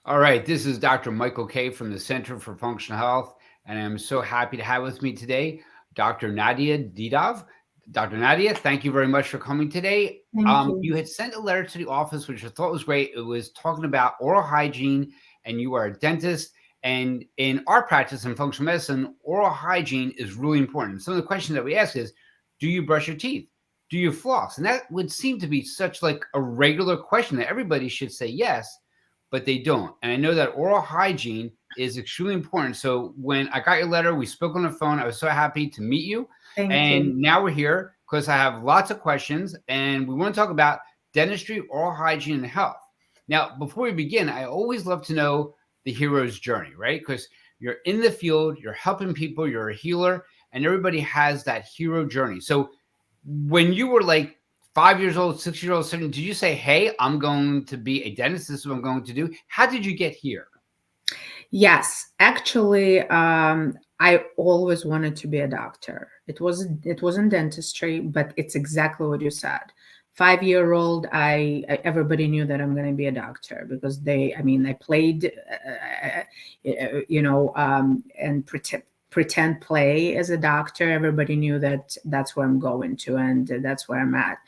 All right, this is Dr. Michael Kaye from the Center for Functional Health, and I'm so happy to have with me today Dr. Nadya Dedov. Dr. Nadya, thank you very much for coming today. Thank you. You had sent a letter to the office, which I thought was great. It was talking about oral hygiene, and you are a dentist. And in our practice in functional medicine, oral hygiene is really important. Some of the questions that we ask is, do you brush your teeth? Do you floss? And that would seem to be such like a regular question that everybody should say yes, but they don't. And I know that oral hygiene is extremely important. So when I got your letter, we spoke on the phone. I was so happy to meet you. Thank you. And now we're here because I have lots of questions and we want to talk about dentistry, oral hygiene, and health. Now, before we begin, I always love to know the hero's journey, right? Because you're in the field, you're helping people, you're a healer, and everybody has that hero journey. So when you were like 5 years old, 6 years old, 7, did you say, "Hey, I'm going to be a dentist. This is what I'm going to do"? How did you get here? Yes, actually, I always wanted to be a doctor. It wasn't dentistry, but it's exactly what you said. 5-year-old, everybody knew that I'm going to be a doctor because I played, and pretend play as a doctor. Everybody knew that that's where I'm going to, and that's where I'm at.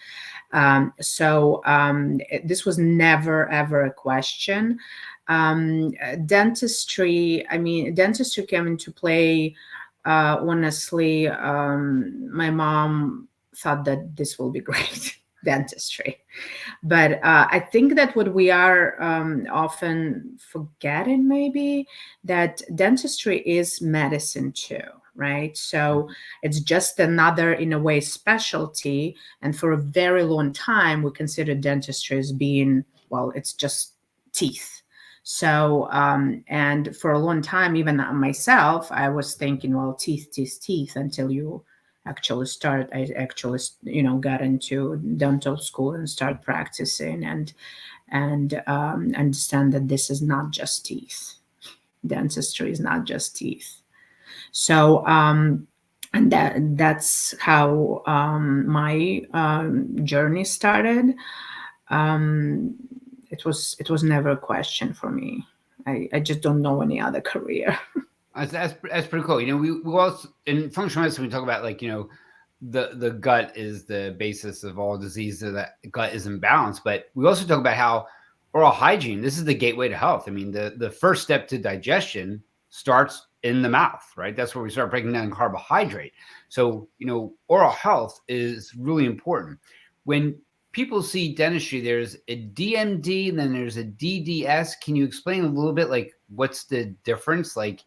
This was never ever a question. Dentistry came into play. Honestly, my mom thought that this will be great, dentistry. But I think that what we are often forgetting, maybe, that dentistry is medicine too, right? So it's just another, in a way, specialty. And for a very long time, we considered dentistry as being, well, it's just teeth. So, and for a long time, even myself, I was thinking, well, teeth, teeth, teeth, until I actually, got into dental school and start practicing and understand that this is not just teeth. Dentistry is not just teeth. So, and that's how my journey started. Um, it was never a question for me. I just don't know any other career. That's pretty cool. We also in functional medicine we talk about like the gut is the basis of all disease. So that gut is imbalanced, but we also talk about how oral hygiene. This is the gateway to health. I mean, the first step to digestion starts in the mouth, right? That's where we start breaking down carbohydrate. So oral health is really important. When people see dentistry, there's a DMD and then there's a DDS. Can you explain a little bit like what's the difference? Like,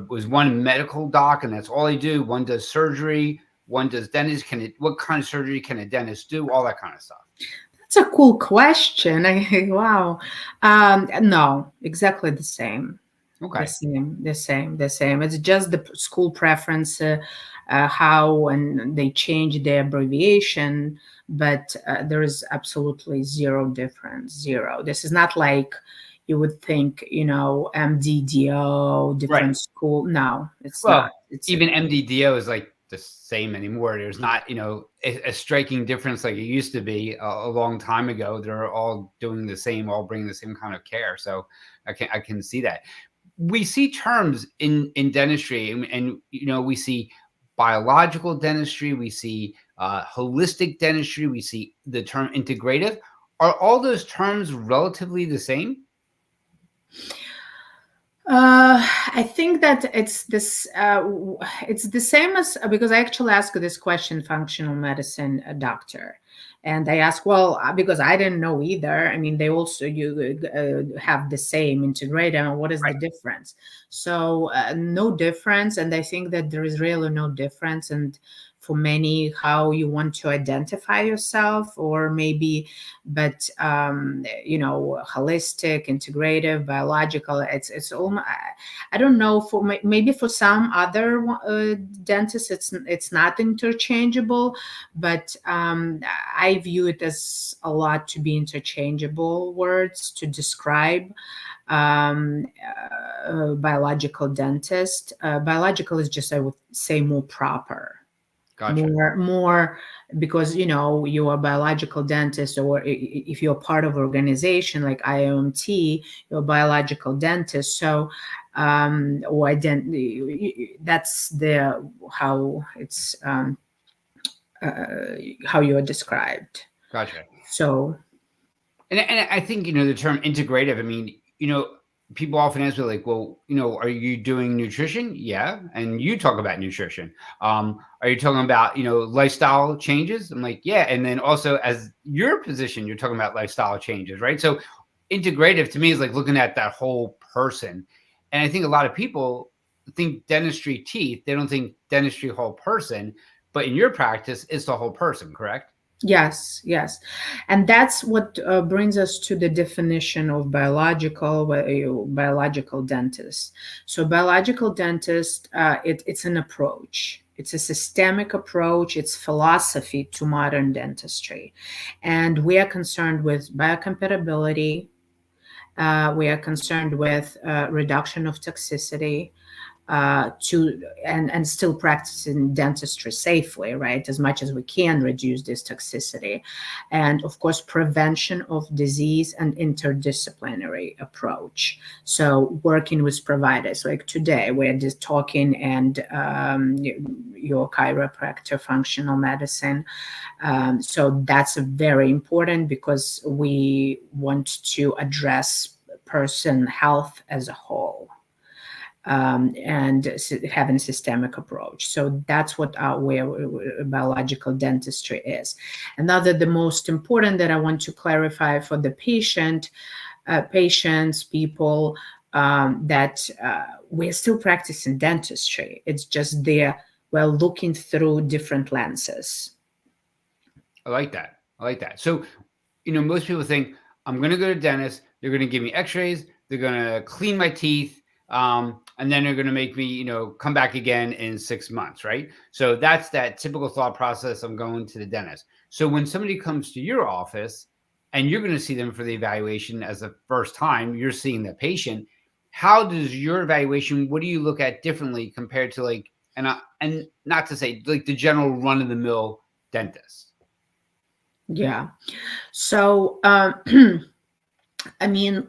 was one medical doc and that's all they do? One does surgery, one does dentist. What kind of surgery can a dentist do? All that kind of stuff. That's a cool question. Wow. No, exactly the same. The Okay. same, the same, the same. It's just the school preference, how and they change the abbreviation, but there is absolutely zero difference. Zero. This is not like you would think, MDDO, Right. different school. No, it's not. Well, It's even MDDO is like the same anymore. There's not, a striking difference like it used to be a long time ago. They're all doing the same, all bringing the same kind of care. So I can see that. We see terms in dentistry, and we see biological dentistry, we see holistic dentistry, we see the term integrative. Are all those terms relatively the same? I think that it's this. It's the same as, because I actually asked this question, functional medicine doctor, and I asked, well, because I didn't know either. I mean, they also you have the same integrator. And what is the Right. difference? So no difference, and I think that there is really no difference. And for many, how you want to identify yourself, or maybe, but holistic, integrative, biological, it's all, I don't know, for maybe for some other dentists it's not interchangeable, but I view it as a lot to be interchangeable words to describe um, biological dentist. Biological is just, I would say, more proper. Gotcha. More because you're a biological dentist, or if you're part of organization like IOMT, you're a biological dentist. So or that's the how it's how you're described. Gotcha. So And I think, the term integrative, I mean, people often ask me like, well, are you doing nutrition? Yeah. And you talk about nutrition. Are you talking about, lifestyle changes? I'm like, yeah. And then also as your position, you're talking about lifestyle changes, right? So integrative to me is like looking at that whole person. And I think a lot of people think dentistry teeth, they don't think dentistry whole person, but in your practice, it's the whole person, correct? yes, yes. And that's what brings us to the definition of biological dentist. So biological dentist, it's an approach. It's a systemic approach. It's philosophy to modern dentistry. And we are concerned with biocompatibility. We are concerned with reduction of toxicity, to and still practicing dentistry safely, right? As much as we can reduce this toxicity, and of course prevention of disease and interdisciplinary approach. So working with providers, like today we're just talking, and your chiropractor, functional medicine. So that's very important because we want to address person health as a whole, and having systemic approach. So that's what our where biological dentistry is. Another, the most important that I want to clarify for the patients, people, that we're still practicing dentistry. It's just we're looking through different lenses. I like that. I like that. So, most people think I'm going to go to dentist. They're going to give me X-rays. They're going to clean my teeth, and then they're going to make me, come back again in 6 months, right? So that's that typical thought process. I'm going to the dentist. So when somebody comes to your office, and you're going to see them for the evaluation as the first time, you're seeing the patient. How does your evaluation? What do you look at differently compared to like, and not to say like the general run of the mill dentist? Yeah. So, I mean,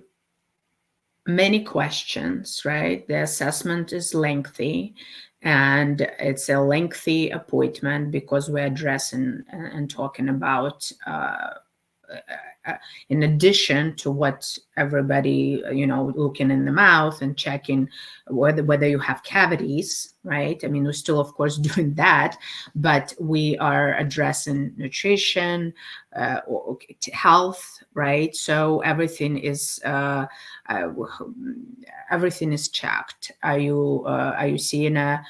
many questions, right? The assessment is lengthy, and it's a lengthy appointment because we're addressing and talking about, in addition to what everybody, looking in the mouth and checking whether you have cavities, right? I mean, we're still of course doing that, but we are addressing nutrition, health, right? So uh, everything is checked. Are you seeing a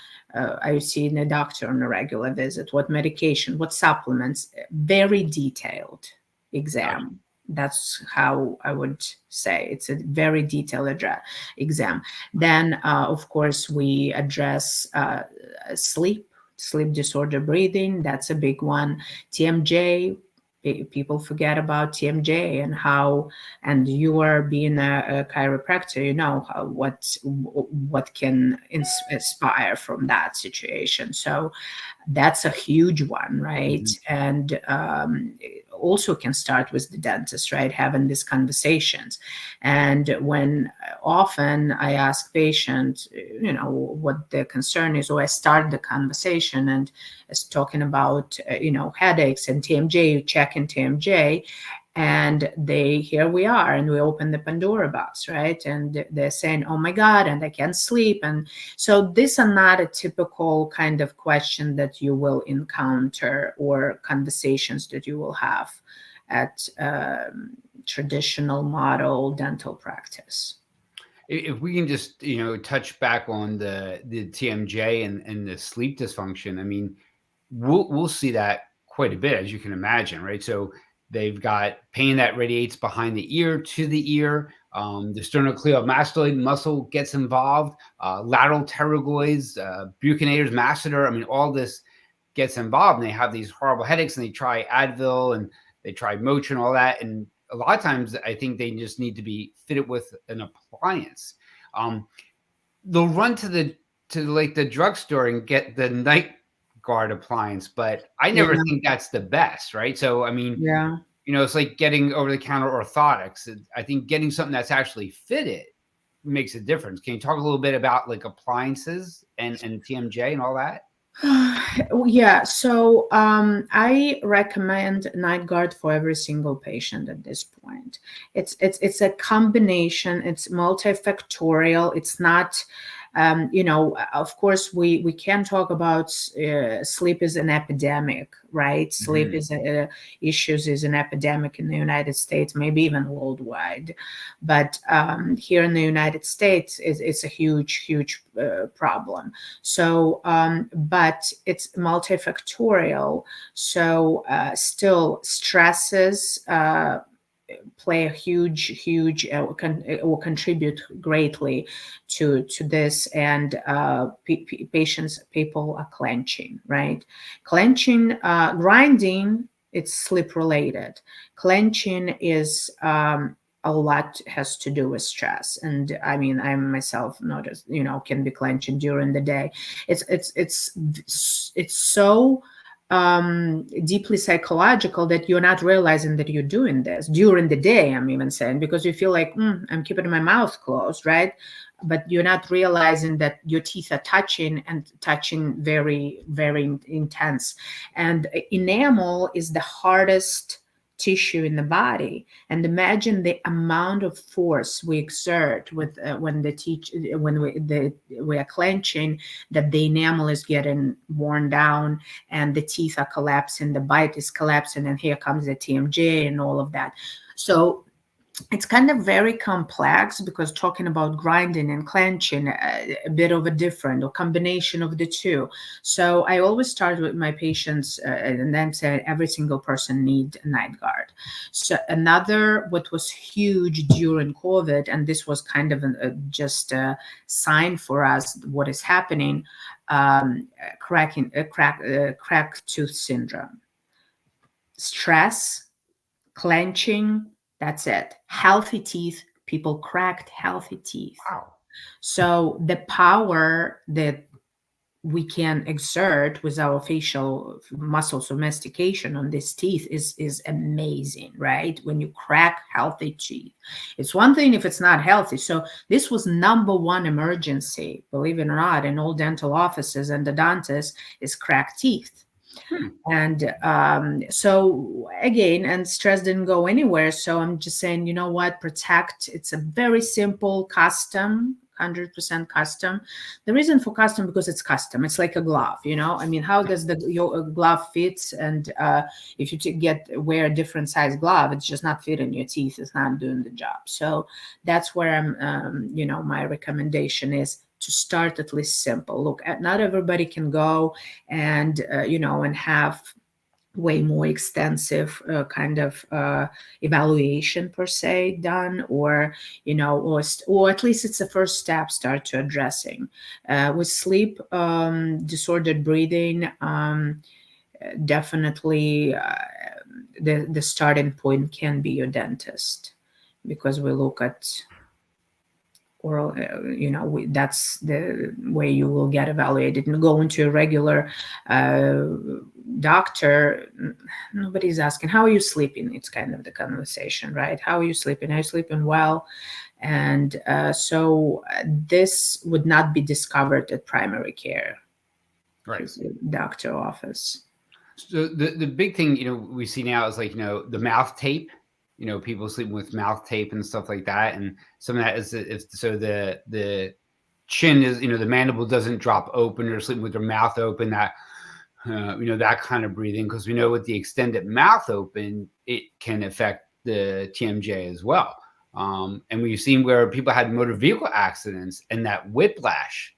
doctor on a regular visit? What medication, what supplements? Very detailed Gotcha. exam. That's how I would say it's a very detailed exam. Then, of course, we address sleep disorder, breathing. That's a big one. TMJ. People forget about TMJ and how, and you are being a chiropractor, what can inspire from that situation. So that's a huge one, right? Mhm. And also can start with the dentist, right? Having these conversations. And when often I ask patients, what their concern is, or I start the conversation and is talking about, headaches and TMJ, checking TMJ, and here we are, and we open the Pandora box, right? And they're saying, oh my God, and I can't sleep. And so these are not a typical kind of question that you will encounter, or conversations that you will have at traditional model dental practice. If we can just touch back on the TMJ and the sleep dysfunction, I mean, we'll see that quite a bit, as you can imagine, right? So they've got pain that radiates behind the ear to the ear. The sternocleidomastoid muscle gets involved. Lateral pterygoids, buccinators, masseter. I mean, all this gets involved, and they have these horrible headaches, and they try Advil and they try Motrin, all that, and a lot of times I think they just need to be fitted with an appliance. Um, they'll run to like the drugstore and get the night guard appliance, but I never Yeah, think that's the best, right? So, I mean, yeah. it's like getting over-the-counter orthotics. I think getting something that's actually fitted makes a difference. Can you talk a little bit about like appliances and TMJ and all that? Yeah, so I recommend night guard for every single patient at this point. It's a combination. It's multifactorial. It's not, of course, we can talk about sleep is an epidemic, right? Sleep Mhm. is issues is an epidemic in the United States, maybe even worldwide. But here in the United States, it's a huge problem. So, but it's multifactorial. So, still stresses play a huge will contribute greatly to this, and people are clenching, right? Clenching, grinding, it's sleep related. Clenching is a lot has to do with stress, and I mean, I myself noticed, can be clenching during the day. It's so deeply psychological that you're not realizing that you're doing this during the day. I'm even saying, because you feel like, I'm keeping my mouth closed, right? But you're not realizing that your teeth are touching, and touching very intense. And enamel is the hardest tissue in the body, and imagine the amount of force we exert with when the teach when we are clenching, that the enamel is getting worn down, and the teeth are collapsing, the bite is collapsing, and here comes the TMJ and all of that. So it's kind of very complex, because talking about grinding and clenching, a bit of a different or combination of the two. So I always start with my patients, and then say every single person need a night guard. So another, what was huge during COVID, and this was kind of just a sign for us what is happening, crack tooth syndrome, stress, clenching, that's it. Healthy teeth, people cracked healthy teeth. Wow. So the power that we can exert with our facial muscle domestication on these teeth is amazing, right? When you crack healthy teeth, it's one thing if it's not healthy. So this was number one emergency, believe it or not, in all dental offices and the dentists, is cracked teeth. Hmm. And so again, and stress didn't go anywhere. So I'm just saying, you know what, protect. It's a very simple custom, 100% custom. The reason for custom, because it's custom. It's like a glove, I mean, how does your glove fits? And if you wear a different size glove, it's just not fitting your teeth. It's not doing the job. So that's where I'm, my recommendation is to start at least simple. Look, not everybody can go and and have way more extensive kind of evaluation per se done, or or at least it's the first step, start to addressing with sleep, disordered breathing, definitely the starting point can be your dentist, because we look at oral, that's the way you will get evaluated. And go into a regular uh, doctor, nobody's asking, how are you sleeping? It's kind of the conversation, right? How are you sleeping? Are you sleeping well? And this would not be discovered at primary care, Right. doctor office. So the big thing, we see now is like, the mouth tape, people sleeping with mouth tape and stuff like that. And some of that is if so the chin is, the mandible doesn't drop open, or sleeping with their mouth open, that that kind of breathing, because we know with the extended mouth open, it can affect the TMJ as well. And we've seen where people had motor vehicle accidents and that whiplash,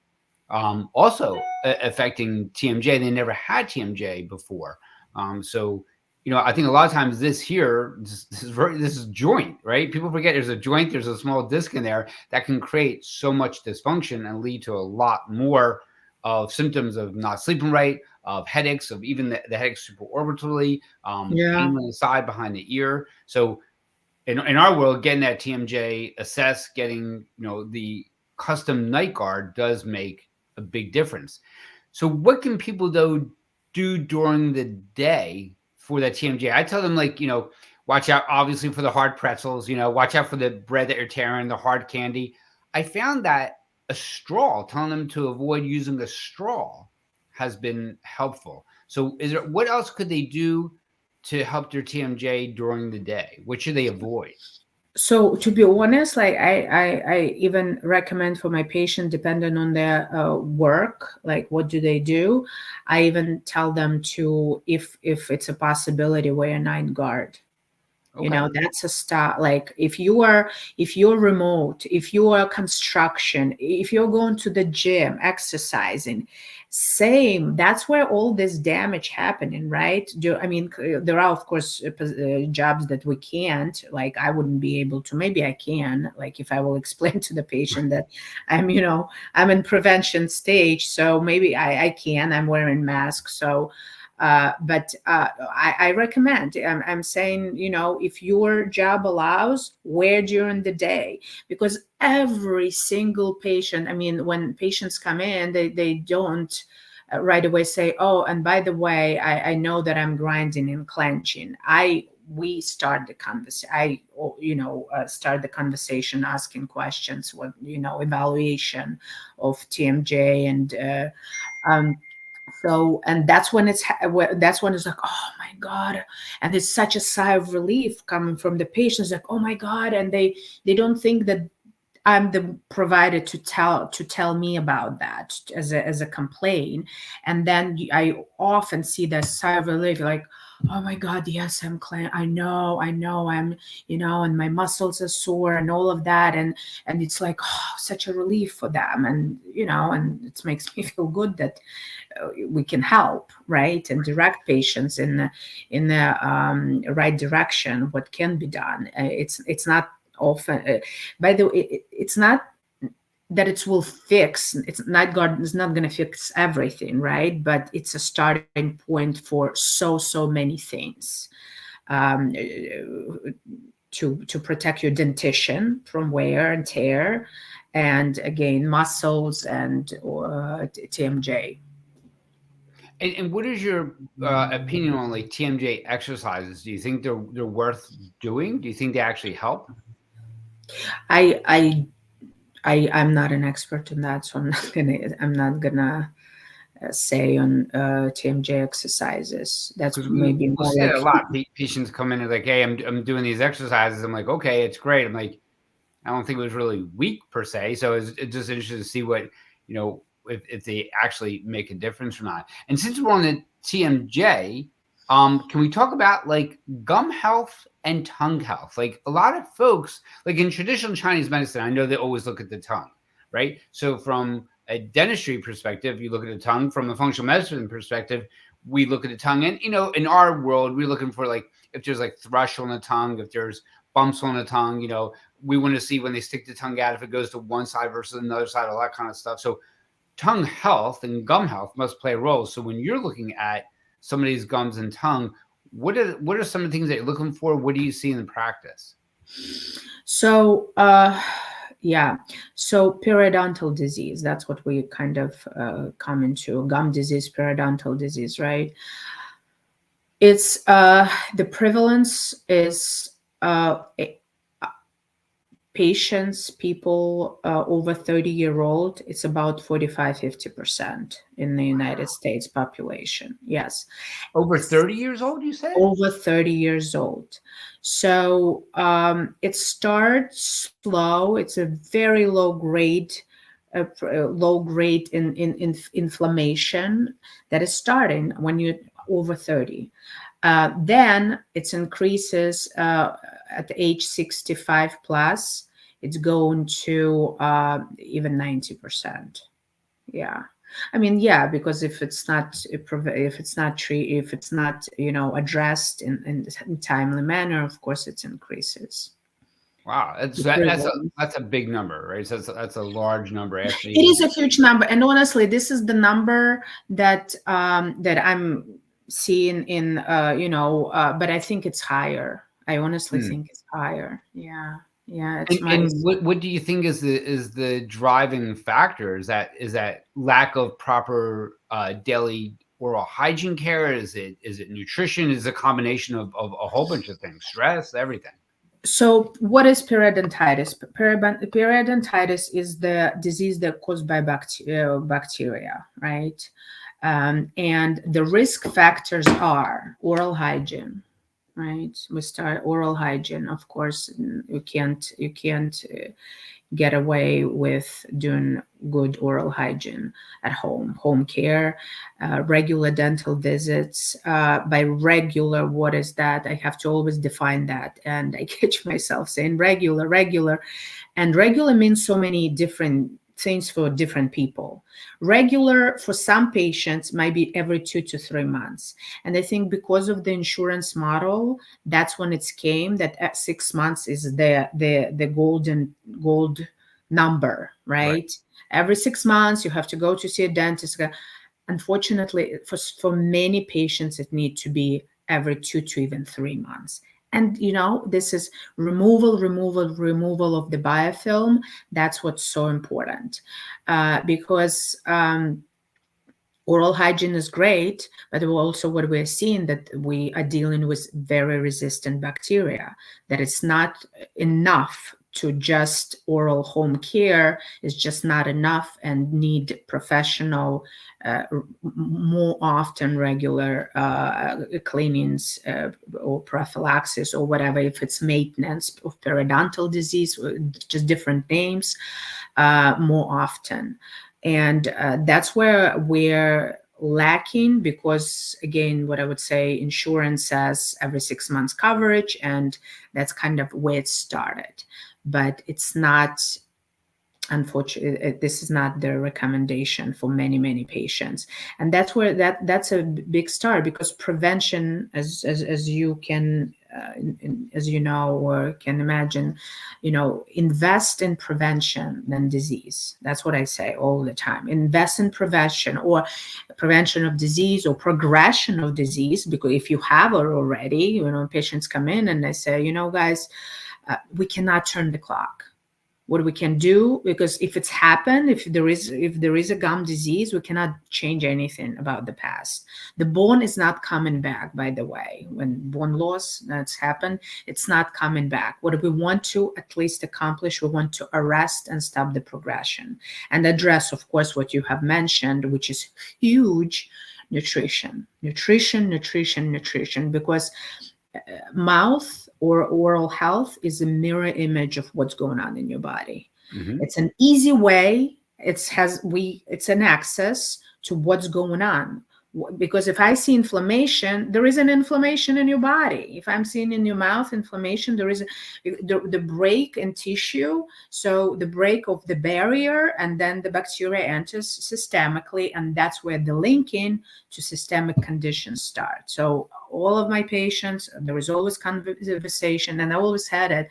also affecting TMJ. They never had TMJ before. So, I think a lot of times this is joint, right? People forget there's a joint, there's a small disc in there that can create so much dysfunction and lead to a lot more of symptoms of not sleeping right, of headaches, of even the headaches supraorbitally, Yeah. pain on the side behind the ear. So in our world, getting that TMJ assessed, getting the custom night guard does make a big difference. So what can people though do during the day for that TMJ? I tell them, like, watch out obviously for the hard pretzels, watch out for the bread that you're tearing, the hard candy. I found that a straw, telling them to avoid using a straw, has been helpful. So what else could they do to help their TMJ during the day? What should they avoid? So to be honest, like I even recommend for my patient, depending on their work, like what do they do, I even tell them to, if it's a possibility, wear a night guard. Okay. That's a start. Like if you're remote, if you are construction, if you're going to the gym, exercising, same, that's where all this damage happening, right? I mean, there are of course jobs that we can't, like I wouldn't be able to, maybe I can, like if I will explain to the patient that I'm in prevention stage, so maybe I can, I'm wearing masks. So but I recommend, I'm saying, if your job allows, wear during the day, because every single patient, I mean, when patients come in, they don't right away say, oh, and by the way, I know that I'm grinding and clenching. We start the conversation. Start the conversation asking questions, what, evaluation of TMJ, and um, so, and that's when it's like, oh my god, and it's such a sigh of relief coming from the patients, like, oh my god, and they don't think that I'm the provider to tell me about that as a complaint. And then I often see that sigh of relief, like, oh my god, yes, I'm clean, I know I'm, and my muscles are sore and all of that, and it's like, oh, such a relief for them, and it makes me feel good that we can help, right, and direct patients in the right direction, what can be done. It's not often, by the way, it's not that it will fix, it's not going to fix everything, right, but it's a starting point for so many things, um, to protect your dentition from wear and tear, and again, muscles and TMJ. And what is your opinion on like TMJ exercises? Do you think they're worth doing? Do you think they actually help? I I I'm not an expert in that, so I'm not gonna say on TMJ exercises. That's Because maybe we'll more see that like a lot. Patients come in and like, hey, I'm doing these exercises. I'm like, okay, it's great. I'm like, I don't think it was really weak per se. So it's just interesting to see what, if they actually make a difference or not. And since we're on the TMJ, can we talk about like gum health and tongue health? Like a lot of folks, like in traditional Chinese medicine, I know they always look at the tongue, right? So from a dentistry perspective, you look at the tongue. From a functional medicine perspective, we look at the tongue. And in our world, we're looking for like if there's like thrush on the tongue, if there's bumps on the tongue, we want to see when they stick the tongue out if it goes to one side versus another side, all that kind of stuff. So tongue health and gum health must play a role. So when you're looking at some of these gums and tongue, what are some of the things that you're looking for? What do you see in practice? so. Yeah, so periodontal disease. That's what we kind of come into, gum disease, periodontal disease, right? It's the prevalence is patients, people over 30-year-old, it's about 45-50% in the United States population. Yes. Over 30 years old, you said? Over 30 years old. So it starts slow. It's a very low grade in inflammation that is starting when you're over 30. Then it increases at age 65 plus. It's going to even 90%. Yeah. I mean, yeah, because if it's not addressed in timely manner, of course it increases. Wow, The prevalence. that's a big number, right? So that's a large number after It is even. a huge number, and honestly, this is the number that I'm seeing in but I think it's higher. I honestly Hmm. think it's higher. Yeah, yeah, And it's my. and what do you think is the driving factor? Is that lack of proper daily oral hygiene care? Is it nutrition? Is it a combination of a whole bunch of things? Stress, everything. So, what is periodontitis? Periodontitis is the disease that caused by bacteria, right? And the risk factors are oral hygiene, right? We start oral hygiene, of course. You can't get away with doing good oral hygiene at home care, regular dental visits. By regular, what is that? I have to always define that. And I catch myself saying regular. And regular means so many different things for different people. Regular for some patients might be every 2 to 3 months. And I think because of the insurance model, that's when it came that at 6 months is the gold number, Right. right? Every 6 months you have to go to see a dentist. Unfortunately, for many patients, it needs to be every 2 to even 3 months. And this is removal of the biofilm. That's what's so important, because oral hygiene is great, but also what we're seeing that we are dealing with very resistant bacteria, that it's not enough to just oral home care is just not enough and need professional, more often regular cleanings or prophylaxis or whatever, if it's maintenance of periodontal disease, just different names, more often. And that's where we're lacking, because again, what I would say, insurance says every 6 months coverage, and that's kind of where it started. But it's not, unfortunately, this is not the recommendation for many patients. And that's where that's a big start, because prevention, as you can as you know or can imagine, invest in prevention than disease. That's what I say all the time. Invest in prevention, or prevention of disease or progression of disease, because if you have it already, patients come in and they say, guys, we cannot turn the clock. What we can do, because if it's happened, if there is a gum disease, we cannot change anything about the past. The bone is not coming back, by the way. When bone loss that's happened, it's not coming back. What we want to at least accomplish, we want to arrest and stop the progression and address, of course, what you have mentioned, which is huge: nutrition, because mouth or oral health is a mirror image of what's going on in your body. Mm-hmm. It's an easy way. It's an access to what's going on. Because if I see inflammation, there is an inflammation in your body. If I'm seeing in your mouth inflammation, there is the break in tissue. So the break of the barrier, and then the bacteria enters systemically, and that's where the linking to systemic conditions start. So all of my patients, there is always conversation, and I always had it.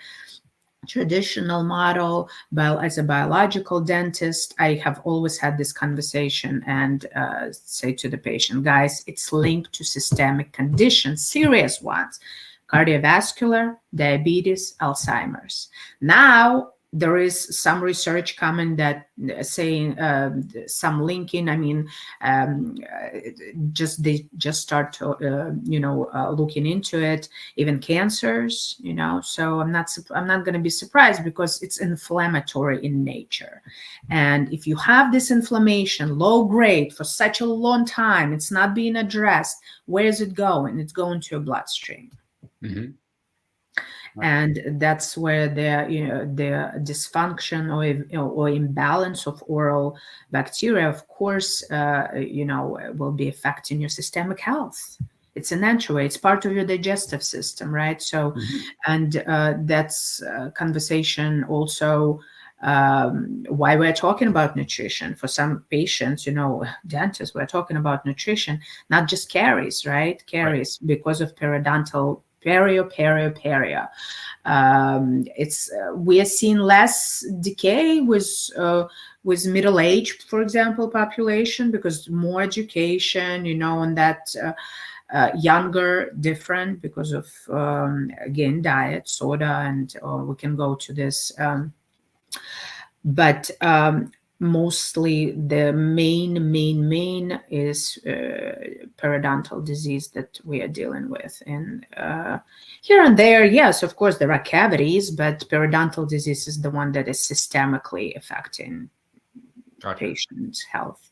Traditional model, but as a biological dentist, I have always had this conversation and say to the patient, guys, it's linked to systemic conditions, serious ones: cardiovascular, diabetes, Alzheimer's. Now there is some research coming that saying some linking. I mean, they just start to, looking into it, even cancers. So I'm not going to be surprised, because it's inflammatory in nature. And if you have this inflammation, low grade, for such a long time, it's not being addressed. Where is it going? It's going to your bloodstream. Mm-hmm. And that's where the dysfunction or imbalance of oral bacteria, of course, will be affecting your systemic health. It's an entryway. It's part of your digestive system, right? So, and that's a conversation also, why we're talking about nutrition. For some patients, dentists, we're talking about nutrition, not just caries, right? Caries, because of periodontal perio. It's we are seeing less decay with middle age, for example, population, because more education, and that younger, different, because of again, diet, soda, and we can go to this. But mostly the main is periodontal disease that we are dealing with. And here and there, yes, of course, there are cavities, but periodontal disease is the one that is systemically affecting Gotcha. patients' health.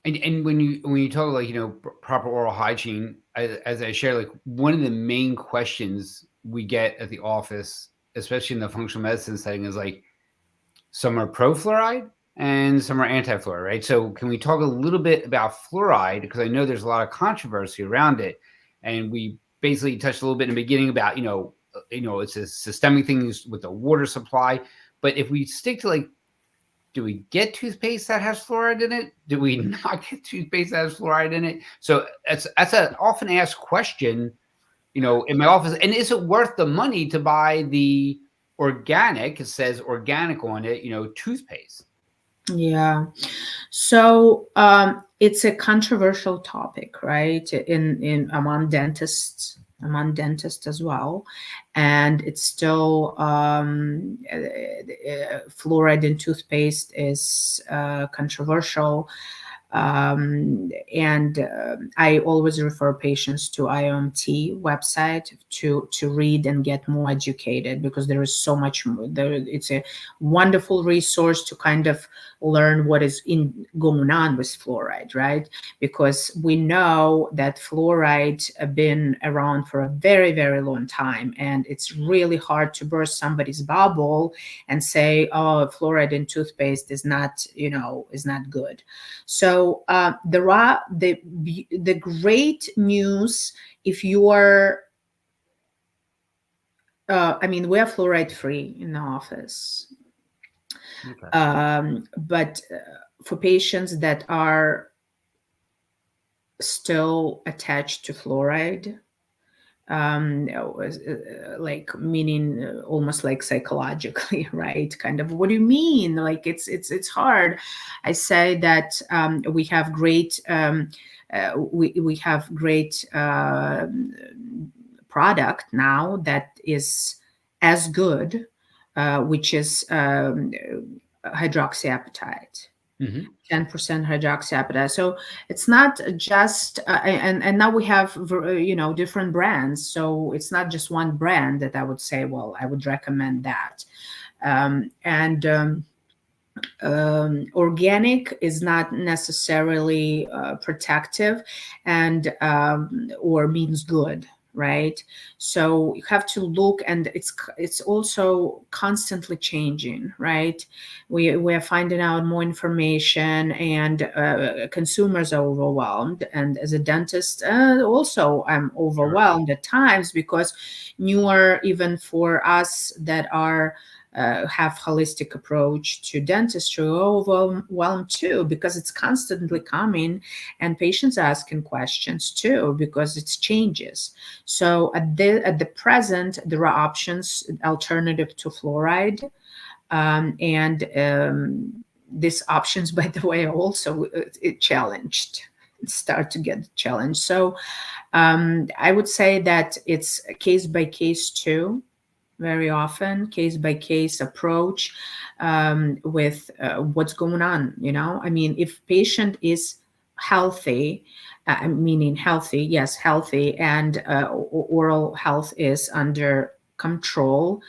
And when you talk like proper oral hygiene, as I share, like one of the main questions we get at the office, especially in the functional medicine setting, is like some are pro fluoride and some are anti fluoride, right? So can we talk a little bit about fluoride, because I know there's a lot of controversy around it, and we basically touched a little bit in the beginning about it's a systemic thing with the water supply, but if we stick to like, do we get toothpaste that has fluoride in it? Do we not get toothpaste that has fluoride in it? So that's an often asked question, in my office. And is it worth the money to buy the organic? It says organic on it, toothpaste. Yeah. So it's a controversial topic, right? In among dentists as well, and it's still fluoride in toothpaste is controversial. And I always refer patients to IOMT website to read and get more educated, because there is so much more there. It's a wonderful resource to kind of learn what is going on with fluoride, right? Because we know that fluoride have been around for a very, very long time, and it's really hard to burst somebody's bubble and say, oh, fluoride in toothpaste is not good. So the great news, if you are, we are fluoride free in the office. Okay. But for patients that are still attached to fluoride, like meaning almost like psychologically, right? Kind of, what do you mean? Like it's hard. I say that we have great we have great product now that is as good, which is hydroxyapatite. Mm-hmm. 10% hydroxyapatite. So it's not just, and now we have, different brands. So it's not just one brand that I would say, well, I would recommend that. Organic is not necessarily protective and or means good, right? So you have to look, and it's also constantly changing, right? We're finding out more information, and consumers are overwhelmed, and as a dentist also I'm overwhelmed at times, because newer, even for us that are have holistic approach to dentistry, overwhelmed too, because it's constantly coming, and patients asking questions too, because it changes. So at the present, there are options alternative to fluoride, and these options, by the way, also it challenged, start to get challenged. So I would say that it's case by case too, very often case by case approach, with what's going on. If patient is healthy, meaning healthy, yes, healthy, and oral health is under control,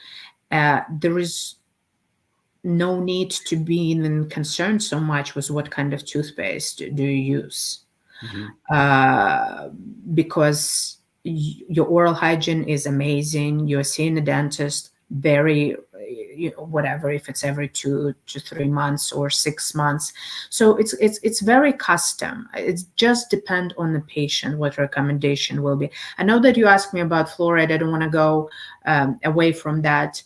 there is no need to be even concerned so much with what kind of toothpaste do you use, Mm-hmm. because your oral hygiene is amazing. You're seeing a dentist very, whatever, if it's every 2 to 3 months or 6 months. So it's very custom. It just depends on the patient what recommendation will be. I know that you asked me about fluoride. I don't want to go away from that.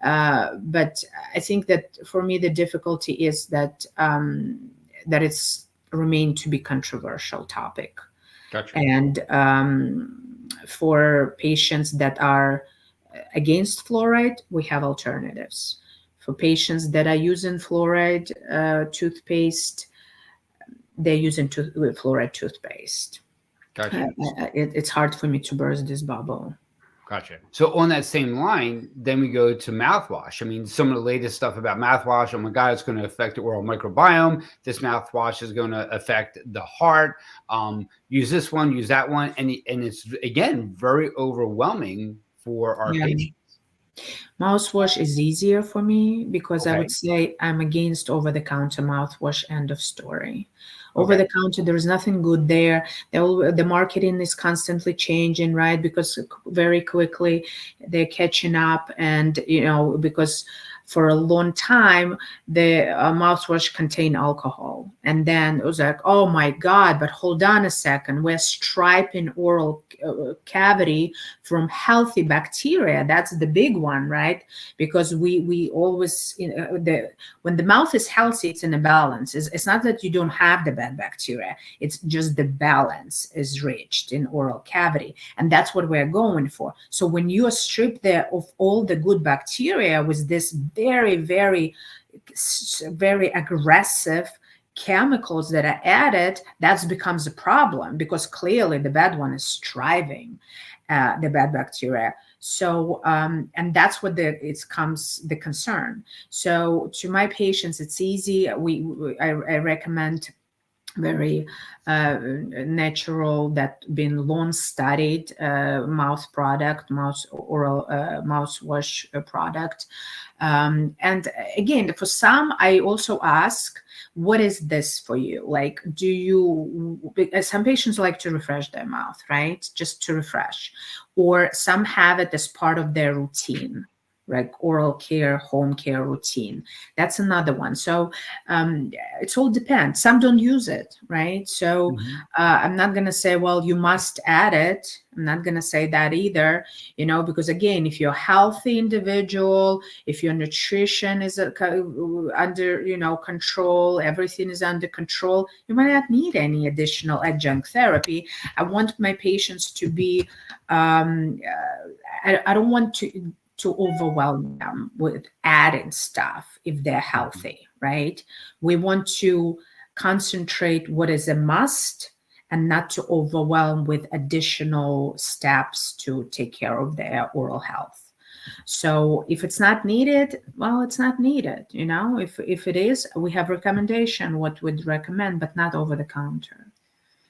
But I think that for me the difficulty is that that it's remained to be controversial topic. Gotcha. And for patients that are against fluoride, we have alternatives. For patients that are using fluoride toothpaste, they're using fluoride toothpaste. Gotcha. It's hard for me to burst this bubble. Gotcha. So on that same line, then we go to mouthwash. I mean, some of the latest stuff about mouthwash. Oh my God, it's going to affect the oral microbiome. This mouthwash is going to affect the heart. Use this one, use that one, and it's again very overwhelming for our Yeah. patients. Mouthwash is easier for me because I would Okay. say I'm against over-the-counter mouthwash. End of story. Over Okay. the counter, there is nothing good there. The marketing is constantly changing, right? Because very quickly they're catching up, and because for a long time the mouthwash contained alcohol, and then it was like, oh my God! But hold on a second, we're striping oral cavity from healthy bacteria. That's the big one, right? Because we always when the mouth is healthy, it's in a balance. It's not that you don't have the bad bacteria, it's just the balance is reached in oral cavity, and that's what we're going for. So when you are stripped there of all the good bacteria with this very, very, very aggressive chemicals that are added, that becomes a problem, because clearly the bad one is thriving, the bad bacteria. So and that's what it comes the concern. So to my patients, it's easy. I recommend very natural, that been long studied mouth product, mouth oral mouthwash product. And again, for some, I also ask, what is this for you? Like, do you, because some patients like to refresh their mouth, right? Just to refresh. Or some have it as part of their routine, like oral care, home care routine. That's another one. So it's all depends. Some don't use it, right? So Mhm. I'm not going to say, well, you must add it. I'm not going to say that either, because again, if you're a healthy individual, if your nutrition is under, control, everything is under control, you might not need any additional adjunct therapy. I want my patients to be, I don't want to overwhelm them with adding stuff if they're Mhm. healthy, right? We want to concentrate what is a must, and not to overwhelm with additional steps to take care of their oral health. So if it's not needed, well, it's not needed. If it is, we have recommendation what we'd recommend, but not over the counter.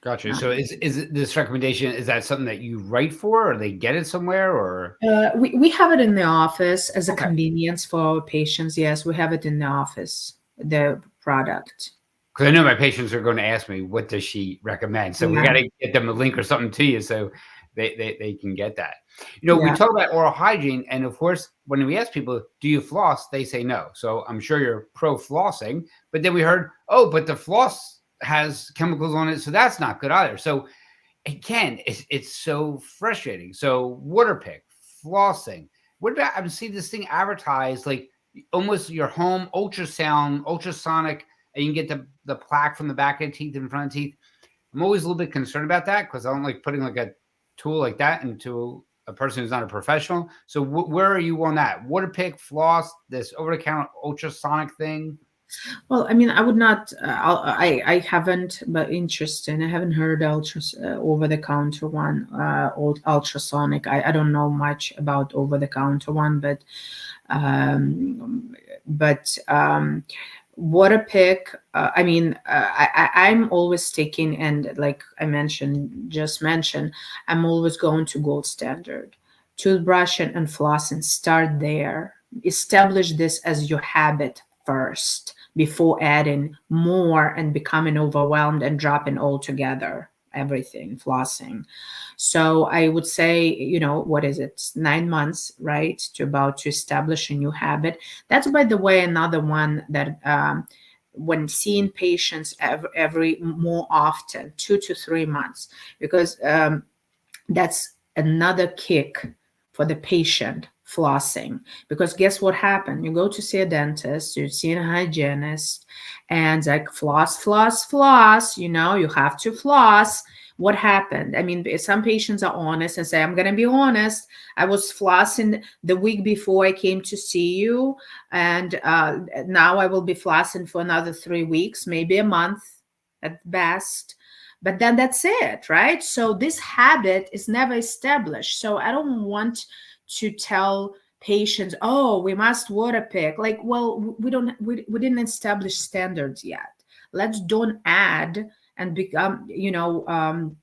Gotcha. Not. So this recommendation, is that something that you write for, or they get it somewhere, or We have it in the office as a okay? convenience for our patients. Yes, we have it in the office, the product. Because I know my patients are going to ask me, what does she recommend? So we got Yeah, to get them a link or something to you so they can get that. We yeah. talk about oral hygiene, and of course, when we ask people, do you floss? They say no. So I'm sure you're pro flossing, but then we heard, oh, but the floss has chemicals on it, so that's not good either. So again, it's so frustrating. So water pick, flossing. What about, I see this thing advertised like almost your home ultrasound, ultrasonic, and you can get the plaque from the back of the teeth and front of the teeth. I'm always a little bit concerned about that because I don't like putting like a tool like that into a person who's not a professional. So where are you on that? Water pick, floss, this over the counter ultrasonic thing? Well, I mean, I would not. I haven't, but interesting. I haven't heard over the counter one, or ultrasonic. I don't know much about over the counter one, um, but water pick. I mean, I'm always taking, and like I just mentioned, I'm always going to gold standard. Toothbrush and flossing. Start there. Establish this as your habit first before adding more and becoming overwhelmed and dropping altogether everything flossing. So I would say, what is it, 9 months, right, to establish a new habit. That's, by the way, another one that when seeing patients every more often, 2 to 3 months, because that's another kick for the patient flossing. Because guess what happened? You go to see a dentist, you see a hygienist, and like floss, floss, floss, you have to floss. What happened? I mean, some patients are honest and say, I'm going to be honest. I was flossing the week before I came to see you, and now I will be flossing for another 3 weeks, maybe a month at best. but then that's it, right? So this habit is never established. So I don't want to tell patients, oh, we must water pick. Like, well, we didn't establish standards yet. Let's don't add and become,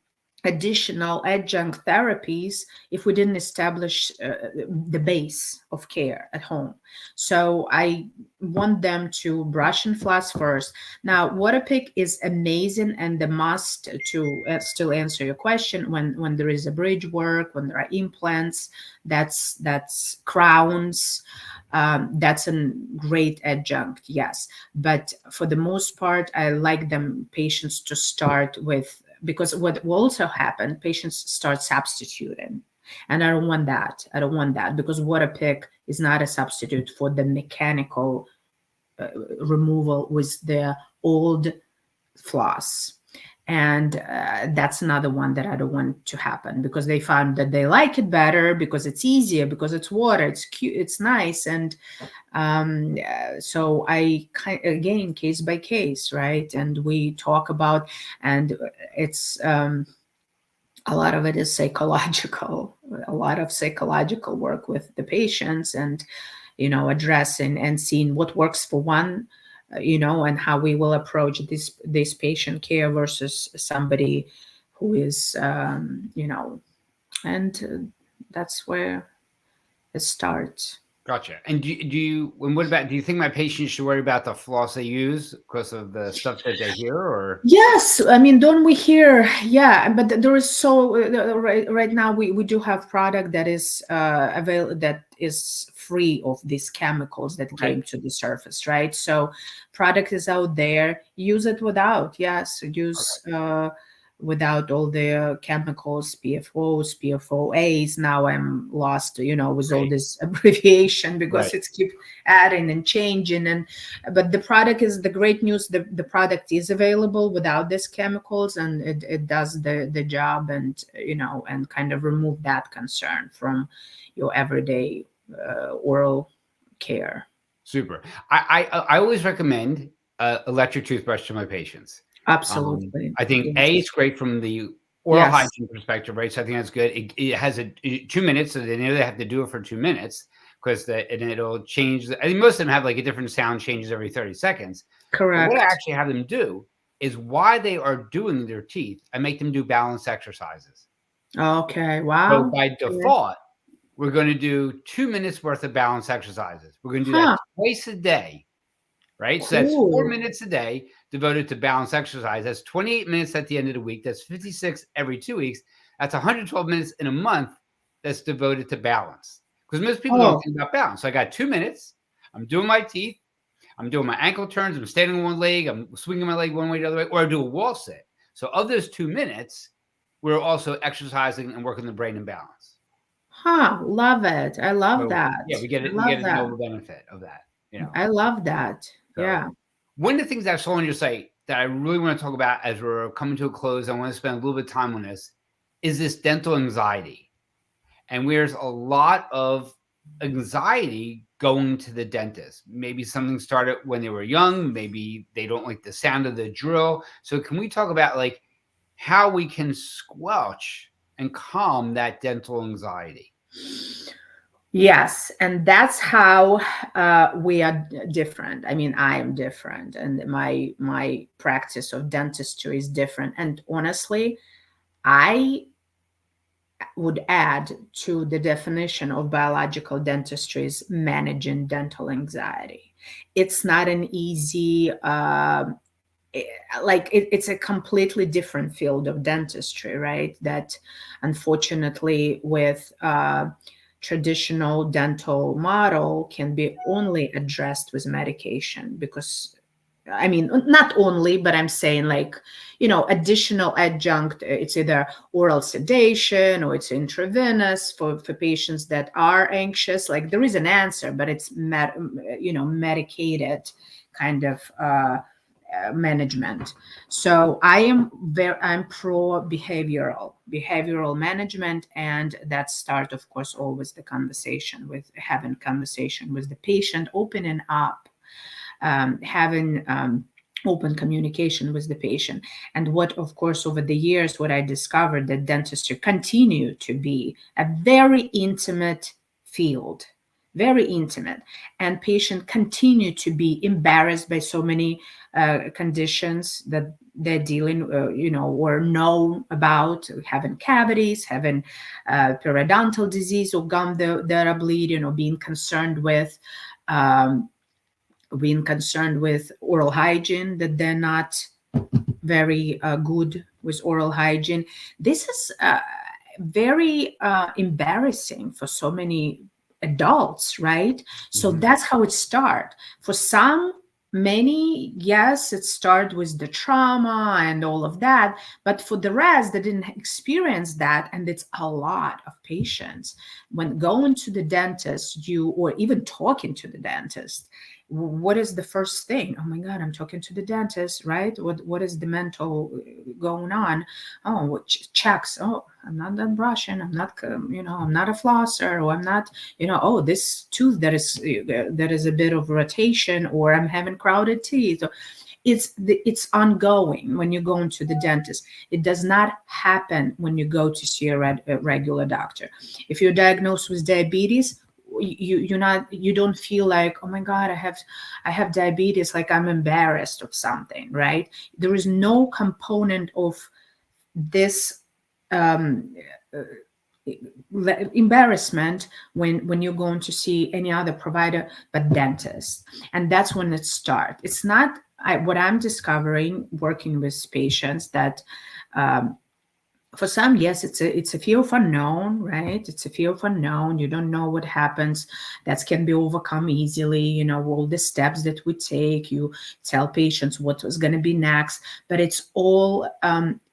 additional adjunct therapies if we didn't establish the base of care at home. So I want them to brush and floss first. Now, water pick is amazing and the must to still answer your question when there is a bridge work, when there are implants, that's crowns. That's a great adjunct, yes. But for the most part, I like them patients to start with, because what will also happen, patients start substituting. And I don't want that. I don't want that, because water pick is not a substitute for the mechanical removal with the old floss. And that's another one that I don't want to happen, because they found that they like it better because it's easier, because it's water, it's cute, it's nice. And so I again, case by case, right? And we talk about, and it's a lot of it is psychological, a lot of psychological work with the patients, and addressing and seeing what works for one, and how we will approach this patient care versus somebody who is, and that's where it starts. Gotcha. And do you think my patients should worry about the floss they use because of the stuff that they hear, or? Yes, I mean, don't we hear? Yeah, but there is right now we do have product that is available, that is free of these chemicals that Okay. came to the surface, right? So product is out there. Use it without, yes, use without all the chemicals, PFOs, PFOAs. Now I'm lost, with all Right. this abbreviation, because Right. it's keep adding and changing. And but the product is the great news. The product is available without these chemicals, and it does the job, and and kind of remove that concern from your everyday oral care. Super. I always recommend electric toothbrush to my patients. Absolutely. I think Yes. A, it's great from the oral Yes. hygiene perspective, right? So I think that's good. It has 2 minutes, so they know they have to do it for 2 minutes, because and it'll change. I think most of them have like a different sound changes every 30 seconds. But what I Correct. actually have them do is, while they are doing their teeth, I make them do balance exercises. Okay. So Wow. by Okay. default, we're going to do 2 minutes worth of balance exercises. We're going to do that Huh. twice a day, right? So that's 4 Cool. minutes a day devoted to balance exercise. That's 28 minutes at the end of the week. That's 56 every 2 weeks. That's 112 minutes in a month that's devoted to balance. Because most people don't Oh, think about balance. So I got 2 minutes. I'm doing my teeth. I'm doing my ankle turns. I'm standing on one leg. I'm swinging my leg one way, the other way, or I do a wall sit. So of those 2 minutes, we're also exercising and working the brain in balance. huh. Love it. I love So that. yeah, we get I it. We get love a that. double benefit of that. You know. I love that. So Yeah. one of the things I saw on your site that I really want to talk about as we're coming to a close, I want to spend a little bit of time on this, is this dental anxiety. And there's a lot of anxiety going to the dentist. Maybe something started when they were young. Maybe they don't like the sound of the drill. So can we talk about like how we can squelch and calm that dental anxiety? Yes, and that's how we are different. I mean, I am different, and my practice of dentistry is different. And honestly, I would add to the definition of biological dentistry is managing dental anxiety. It's not an easy it's a completely different field of dentistry, right? That unfortunately with traditional dental model can be only addressed with medication, because I mean, not only, but I'm saying like, additional adjunct, it's either oral sedation or it's intravenous for patients that are anxious. Like there is an answer, but it's, medicated kind of management. So I'm pro behavioral management, and that start, of course, always the conversation with having conversation with the patient, opening up, having open communication with the patient. And what, of course, over the years, what I discovered, that dentistry continue to be a very intimate field, very intimate, and patient continue to be embarrassed by so many conditions that they're dealing, or know about, having cavities, having periodontal disease or gum that are bleeding, or um, being concerned with oral hygiene, that they're not very good with oral hygiene. This is very embarrassing for so many adults, right? So Mhm. that's how it starts. For some, many, yes, it started with the trauma and all of that. But for the rest, they didn't experience that. And it's a lot of patients. When going to the dentist, or even talking to the dentist, what is the first thing? Oh my God, I'm talking to the dentist, right? What is the mental going on? Oh, what checks? Oh, I'm not done brushing. I'm not, I'm not a flosser, or I'm not, oh, this tooth that is a bit of rotation, or I'm having crowded teeth. It's ongoing when you go into the dentist. It does not happen when you go to see a regular doctor. If you're diagnosed with diabetes, you don't feel like, oh my God, I have diabetes, like I'm embarrassed of something, right? There is no component of this um, embarrassment when you're going to see any other provider but dentist. And that's when it starts. It's not what I'm discovering working with patients, that um, for some, yes, it's a fear of unknown, right? It's a fear of unknown. You don't know what happens. That can be overcome easily. All the steps that we take. You tell patients what was going to be next, but it's all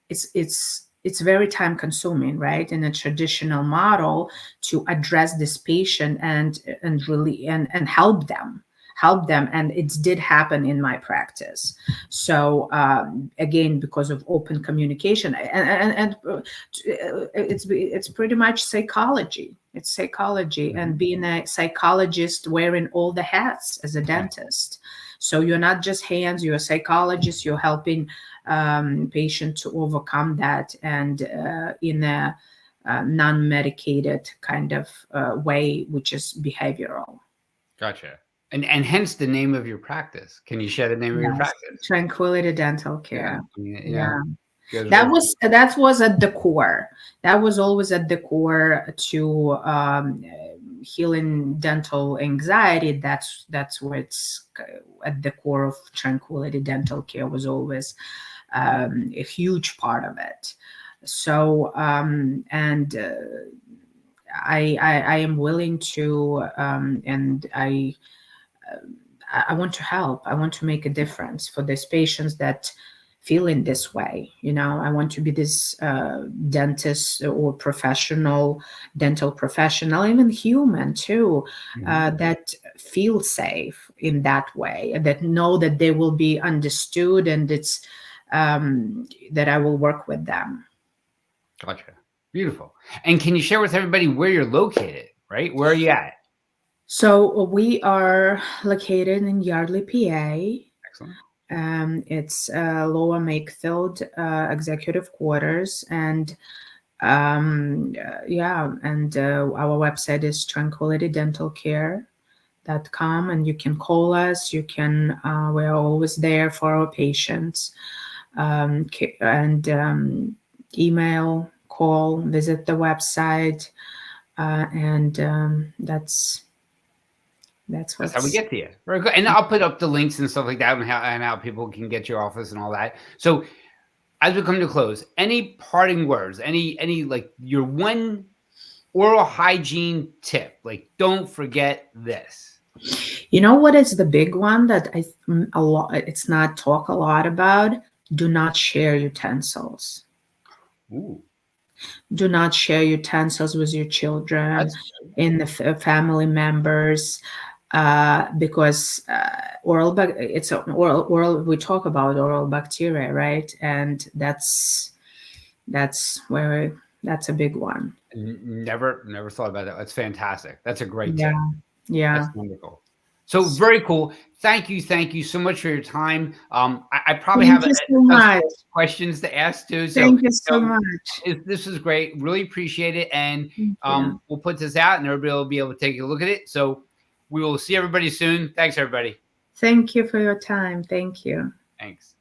it's very time consuming, right? In a traditional model, to address this patient and really and help them, and it did happen in my practice. So again, because of open communication, and it's pretty much psychology. It's psychology, and Mhm. being a psychologist, wearing all the hats as a Yeah. dentist. So you're not just hands, you're a psychologist. You're helping patient to overcome that, and in a non-medicated kind of way, which is behavioral. Gotcha. And hence the name of your practice. Can you share the name of your Yes, practice? Tranquility Dental Yeah. Care. I mean, Yeah. you guys That are was that was at the core. That was always at the core to healing dental anxiety. That's what's at the core of Tranquility Dental Care, was always a huge part of it. So and I am willing to and I want to help. I want to make a difference for these patients that feel in this way. I want to be this dentist or professional, dental professional, even human too, Mhm. that feel safe in that way, that know that they will be understood, and it's that I will work with them. Gotcha. Beautiful. And can you share with everybody where you're located, right? Where are you at? So we are located in Yardley, PA. Excellent. It's Lower Makefield Executive Quarters, and yeah, and our website is tranquilitydentalcare.com, and you can call us. We're always there for our patients, and email, call, visit the website, and that's That's how we what's. get to you. Very good. And I'll put up the links and stuff like that, and how people can get your office and all that. So as we come to close, any parting words, any like your one oral hygiene tip, like don't forget this. You know what is the big one that a lot, it's not talk a lot about? Do not share utensils. Ooh, Do not share utensils with your children, that's in the family members, because it's oral. We talk about oral bacteria, right? And that's where that's a big one. never thought about that. That's fantastic. That's a great tip. Yeah, That's yeah. wonderful. So very cool. Thank you so much for your time. I probably Thank have you so a much. questions to ask too. So Thank you so um, much. this is great. Really appreciate it, and Thank you. we'll put this out, and everybody will be able to take a look at it. So we will see everybody soon. Thanks, everybody. Thank you for your time. Thank you. Thanks.